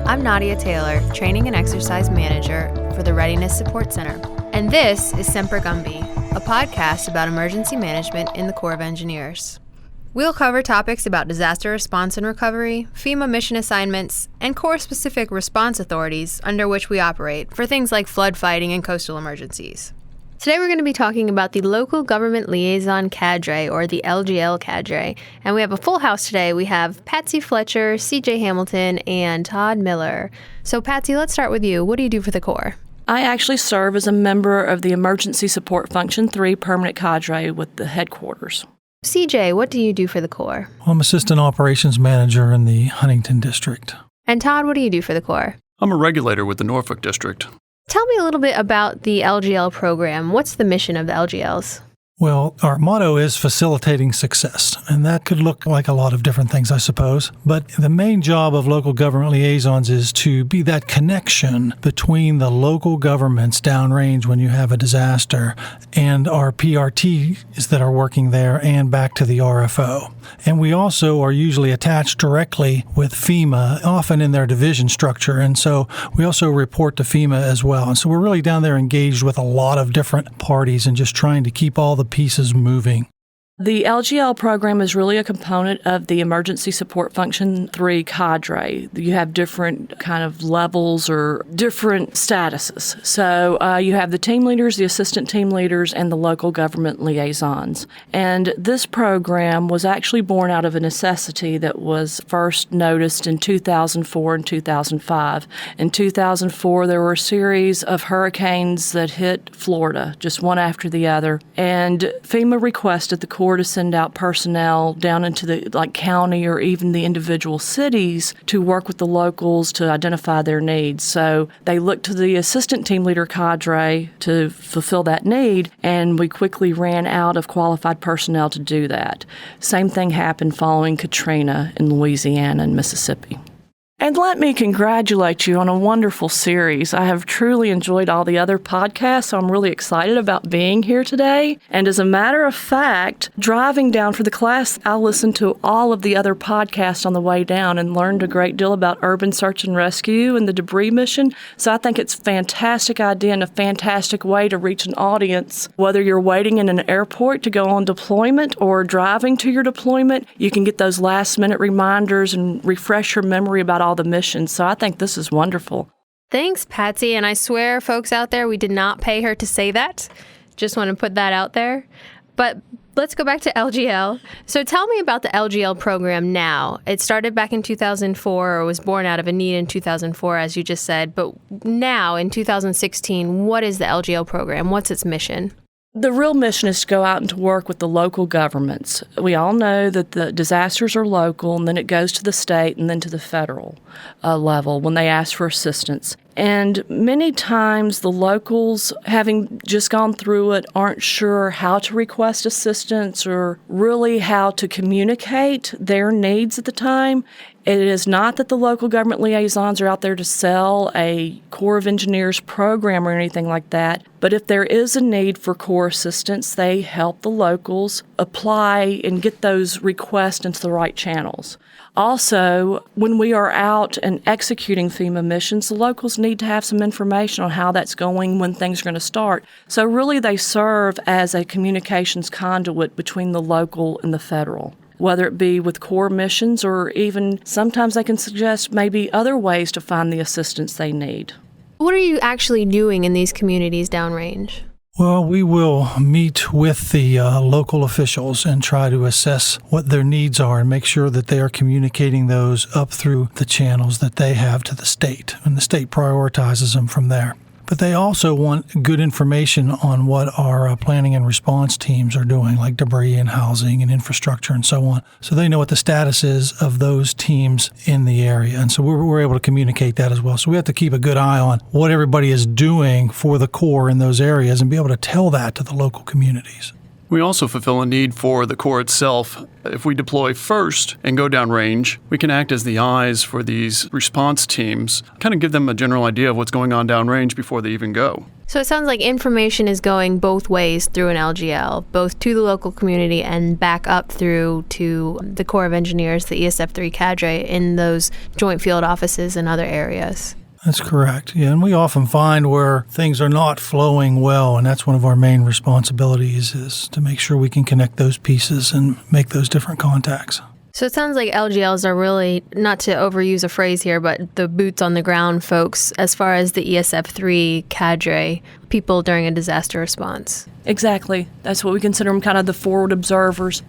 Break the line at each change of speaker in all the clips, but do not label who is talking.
I'm Nadia Taylor, Training and Exercise Manager for the Readiness Support Center. And this is Semper Gumby, a podcast about emergency management in the Corps of Engineers. We'll cover topics about disaster response and recovery, FEMA mission assignments, and Corps-specific response authorities under which we operate for things like flood fighting and coastal emergencies. Today we're going to be talking about the Local Government Liaison Cadre, or the LGL Cadre, and we have a full house today. We have Patsy, Fletcher, CJ Hamilton, and Todd Miller. So Patsy, let's start with you. What do you do for the Corps?
I actually serve as a member of the Emergency Support Function 3 Permanent Cadre with the headquarters.
CJ, what do you do for the Corps?
I'm Assistant Operations Manager in the Huntington District.
And Todd, what do you do for the Corps?
I'm a regulator with the Norfolk District.
Tell me a little bit about the LGL program. What's the mission of the LGLs?
Well, our motto is facilitating success, and that could look like a lot of different things, I suppose. But the main job of local government liaisons is to be that connection between the local governments downrange when you have a disaster and our PRTs that are working there and back to the RFO. And we also are usually attached directly with FEMA, often in their division structure, and so we also report to FEMA as well. And so we're really down there engaged with a lot of different parties and just trying to keep all the pieces moving.
The LGL program is really a component of the Emergency Support Function 3 Cadre. You have different kind of levels or different statuses. So you have the team leaders, the assistant team leaders, and the local government liaisons. And this program was actually born out of a necessity that was first noticed in 2004 and 2005. In 2004, there were a series of hurricanes that hit Florida, just one after the other. And FEMA requested the Corps to send out personnel down into the county or even the individual cities to work with the locals to identify their needs. So they looked to the assistant team leader cadre to fulfill that need, and we quickly ran out of qualified personnel to do that. Same thing happened following Katrina in Louisiana and Mississippi. And let me congratulate you on a wonderful series. I have truly enjoyed all the other podcasts, so I'm really excited about being here today. And as a matter of fact, driving down for the class, I listened to all of the other podcasts on the way down and learned a great deal about urban search and rescue and the debris mission. So I think it's a fantastic idea and a fantastic way to reach an audience. Whether you're waiting in an airport to go on deployment or driving to your deployment, you can get those last-minute reminders and refresh your memory about all the missions. So I think this is wonderful.
Thanks, Patsy. And I swear, folks out there, we did not pay her to say that. Just want to put that out there. But let's go back to LGL. So tell me about the LGL program now. It started back in 2004 or was born out of a need in 2004, as you just said. But now, in 2016, what is the LGL program? What's its mission?
The real mission is to go out and to work with the local governments. We all know that the disasters are local, and then it goes to the state and then to the federal level when they ask for assistance. And many times the locals, having just gone through it, aren't sure how to request assistance or really how to communicate their needs at the time. It is not that the local government liaisons are out there to sell a Corps of Engineers program or anything like that, but if there is a need for Corps assistance, they help the locals apply and get those requests into the right channels. Also, when we are out and executing FEMA missions, the locals need to have some information on how that's going, when things are going to start. So really they serve as a communications conduit between the local and the federal, whether it be with Corps missions or even sometimes they can suggest maybe other ways to find the assistance they need.
What are you actually doing in these communities downrange?
Well, we will meet with the local officials and try to assess what their needs are and make sure that they are communicating those up through the channels that they have to the state, and the state prioritizes them from there. But they also want good information on what our planning and response teams are doing, like debris and housing and infrastructure and so on. So they know what the status is of those teams in the area. And so we're able to communicate that as well. So we have to keep a good eye on what everybody is doing for the Corps in those areas and be able to tell that to the local communities.
We also fulfill a need for the Corps itself. If we deploy first and go downrange, we can act as the eyes for these response teams, kind of give them a general idea of what's going on downrange before they even go.
So it sounds like information is going both ways through an LGL, both to the local community and back up through to the Corps of Engineers, the ESF-3 Cadre, in those joint field offices and other areas.
That's correct. Yeah, and we often find where things are not flowing well, and that's one of our main responsibilities is to make sure we can connect those pieces and make those different contacts.
So it sounds like LGLs are really, not to overuse a phrase here, but the boots on the ground folks as far as the ESF-3 Cadre, people during a disaster response.
Exactly. That's what we consider them, kind of the forward observers.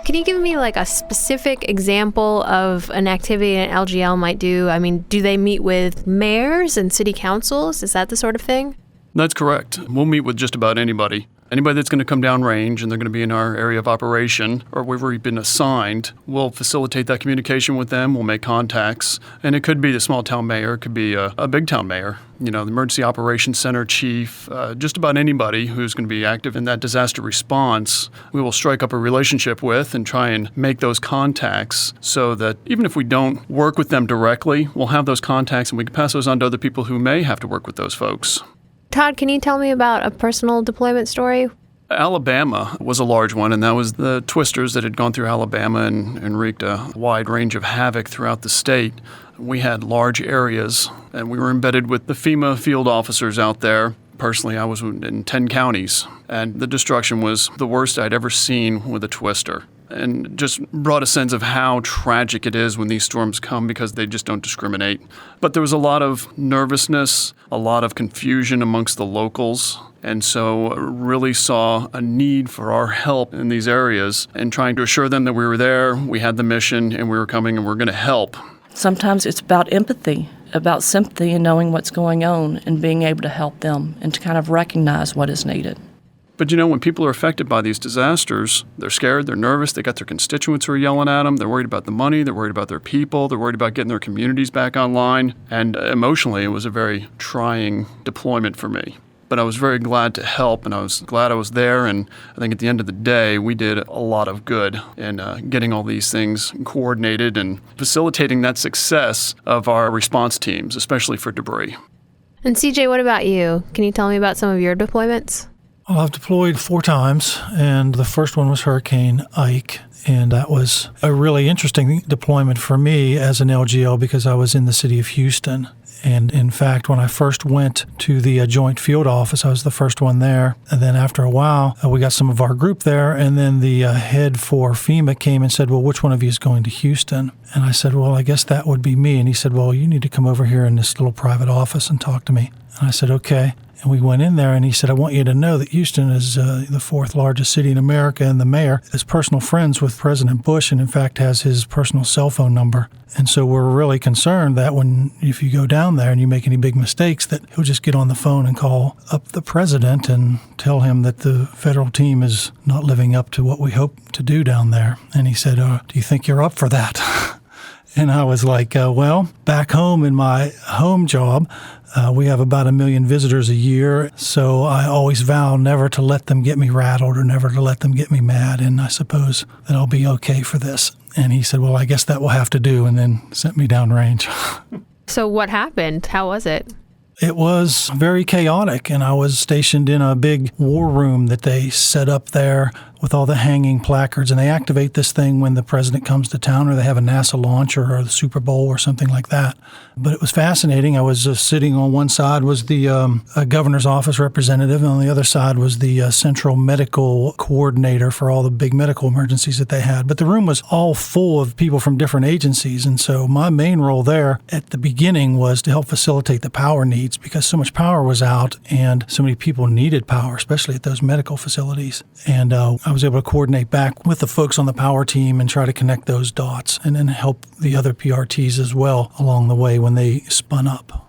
Can you give me like a specific example of an activity an LGL might do? I mean, do they meet with mayors and city councils? Is that the sort of thing?
That's correct. We'll meet with just about anybody. Anybody that's going to come downrange and they're going to be in our area of operation or we've already been assigned, we'll facilitate that communication with them. We'll make contacts. And it could be the small town mayor, it could be a big town mayor, the emergency operations center chief, just about anybody who's going to be active in that disaster response, we will strike up a relationship with and try and make those contacts so that even if we don't work with them directly, we'll have those contacts and we can pass those on to other people who may have to work with those folks.
Todd, can you tell me about a personal deployment story?
Alabama was a large one, and that was the twisters that had gone through Alabama and wreaked a wide range of havoc throughout the state. We had large areas, and we were embedded with the FEMA field officers out there. Personally, I was in 10 counties, and the destruction was the worst I'd ever seen with a twister. And just brought a sense of how tragic it is when these storms come because they just don't discriminate. But there was a lot of nervousness, a lot of confusion amongst the locals, and so really saw a need for our help in these areas and trying to assure them that we were there, we had the mission, and we were coming and we were going to help.
Sometimes it's about empathy, about sympathy and knowing what's going on and being able to help them and to kind of recognize what is needed.
But when people are affected by these disasters, they're scared, they're nervous, they got their constituents who are yelling at them, they're worried about the money, they're worried about their people, they're worried about getting their communities back online. And emotionally, it was a very trying deployment for me. But I was very glad to help, and I was glad I was there, and I think at the end of the day, we did a lot of good in getting all these things coordinated and facilitating that success of our response teams, especially for debris.
And CJ, what about you? Can you tell me about some of your deployments?
Well, I've deployed 4 times, and the first one was Hurricane Ike, and that was a really interesting deployment for me as an LGL because I was in the city of Houston. And in fact, when I first went to the joint field office, I was the first one there. And then after a while, we got some of our group there, and then the head for FEMA came and said, well, which one of you is going to Houston? And I said, well, I guess that would be me. And he said, well, you need to come over here in this little private office and talk to me. And I said, okay. And we went in there, and he said, I want you to know that Houston is the 4th largest city in America, and the mayor is personal friends with President Bush and, in fact, has his personal cell phone number. And so we're really concerned that if you go down there and you make any big mistakes, that he'll just get on the phone and call up the president and tell him that the federal team is not living up to what we hope to do down there. And he said, do you think you're up for that? And I was like, well, back home in my home job, we have about 1 million visitors a year, so I always vow never to let them get me rattled or never to let them get me mad, and I suppose that I'll be okay for this. And he said, well, I guess that will have to do, and then sent me downrange.
So what happened? How was it?
It was very chaotic, and I was stationed in a big war room that they set up there with all the hanging placards, and they activate this thing when the president comes to town or they have a NASA launch or the Super Bowl or something like that. But it was fascinating. I was sitting on one side was the governor's office representative, and on the other side was the central medical coordinator for all the big medical emergencies that they had. But the room was all full of people from different agencies, and so my main role there at the beginning was to help facilitate the power needs because so much power was out and so many people needed power, especially at those medical facilities. And I was able to coordinate back with the folks on the power team and try to connect those dots and then help the other PRTs as well along the way when they spun up.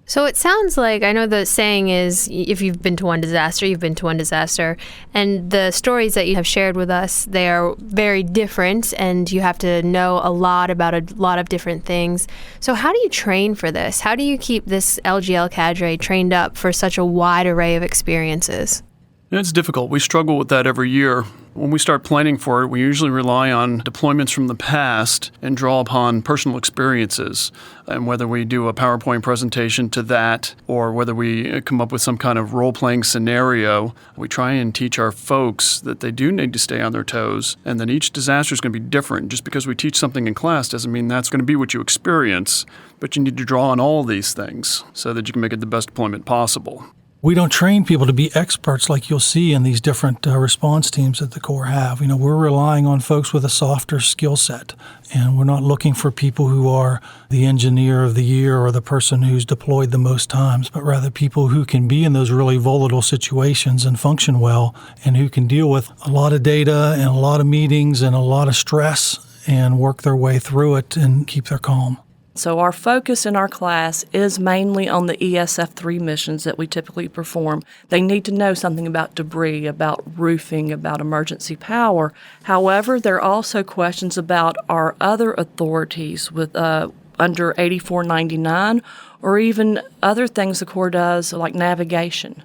So it sounds like, I know the saying is, if you've been to one disaster, you've been to one disaster. And the stories that you have shared with us, they are very different, and you have to know a lot about a lot of different things. So how do you train for this? How do you keep this LGL cadre trained up for such a wide array of experiences?
It's difficult. We struggle with that every year. When we start planning for it, we usually rely on deployments from the past and draw upon personal experiences. And whether we do a PowerPoint presentation to that or whether we come up with some kind of role-playing scenario, we try and teach our folks that they do need to stay on their toes and that each disaster is going to be different. Just because we teach something in class doesn't mean that's going to be what you experience, but you need to draw on all these things so that you can make it the best deployment possible.
We don't train people to be experts like you'll see in these different response teams that the Corps have. We're relying on folks with a softer skill set, and we're not looking for people who are the engineer of the year or the person who's deployed the most times, but rather people who can be in those really volatile situations and function well, and who can deal with a lot of data and a lot of meetings and a lot of stress and work their way through it and keep their calm.
So our focus in our class is mainly on the ESF3 missions that we typically perform. They need to know something about debris, about roofing, about emergency power. However, there are also questions about our other authorities with under 8499 or even other things the Corps does like navigation.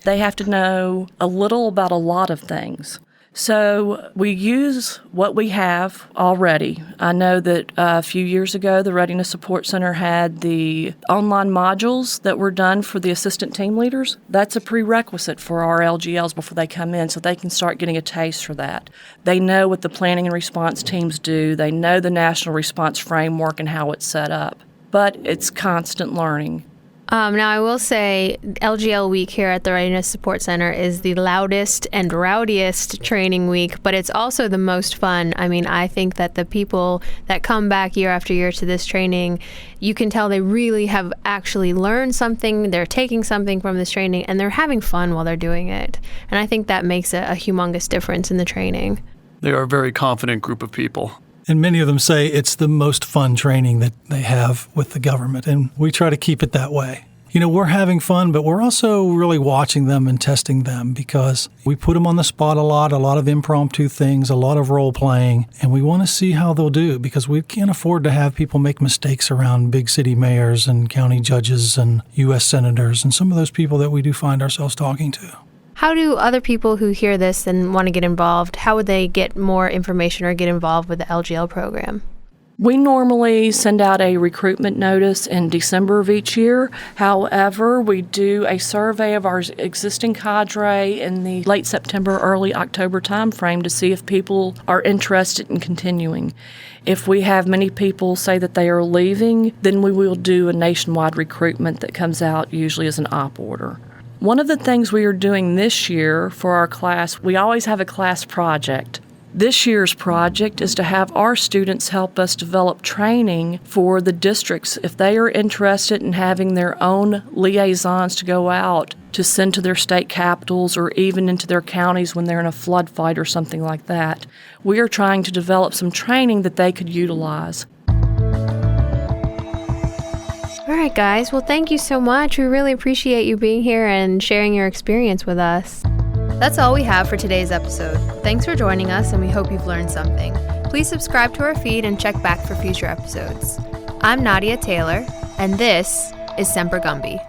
They have to know a little about a lot of things. So we use what we have already. I know that a few years ago, the Readiness Support Center had the online modules that were done for the assistant team leaders. That's a prerequisite for our LGLs before they come in, so they can start getting a taste for that. They know what the planning and response teams do. They know the national response framework and how it's set up. But it's constant learning.
Now, I will say LGL week here at the Readiness Support Center is the loudest and rowdiest training week, but it's also the most fun. I think that the people that come back year after year to this training, you can tell they really have actually learned something, they're taking something from this training, and they're having fun while they're doing it. And I think that makes a humongous difference in the training.
They are a very confident group of people.
And many of them say it's the most fun training that they have with the government, and we try to keep it that way. We're having fun, but we're also really watching them and testing them because we put them on the spot a lot of impromptu things, a lot of role-playing, and we want to see how they'll do because we can't afford to have people make mistakes around big city mayors and county judges and U.S. senators and some of those people that we do find ourselves talking to.
How do other people who hear this and want to get involved, how would they get more information or get involved with the LGL program?
We normally send out a recruitment notice in December of each year. However, we do a survey of our existing cadre in the late September, early October timeframe to see if people are interested in continuing. If we have many people say that they are leaving, then we will do a nationwide recruitment that comes out usually as an op order. One of the things we are doing this year for our class, we always have a class project. This year's project is to have our students help us develop training for the districts if they are interested in having their own liaisons to go out to send to their state capitals or even into their counties when they're in a flood fight or something like that. We are trying to develop some training that they could utilize.
All right, guys. Well, thank you so much. We really appreciate you being here and sharing your experience with us. That's all we have for today's episode. Thanks for joining us, and we hope you've learned something. Please subscribe to our feed and check back for future episodes. I'm Nadia Taylor, and this is Semper Gumby.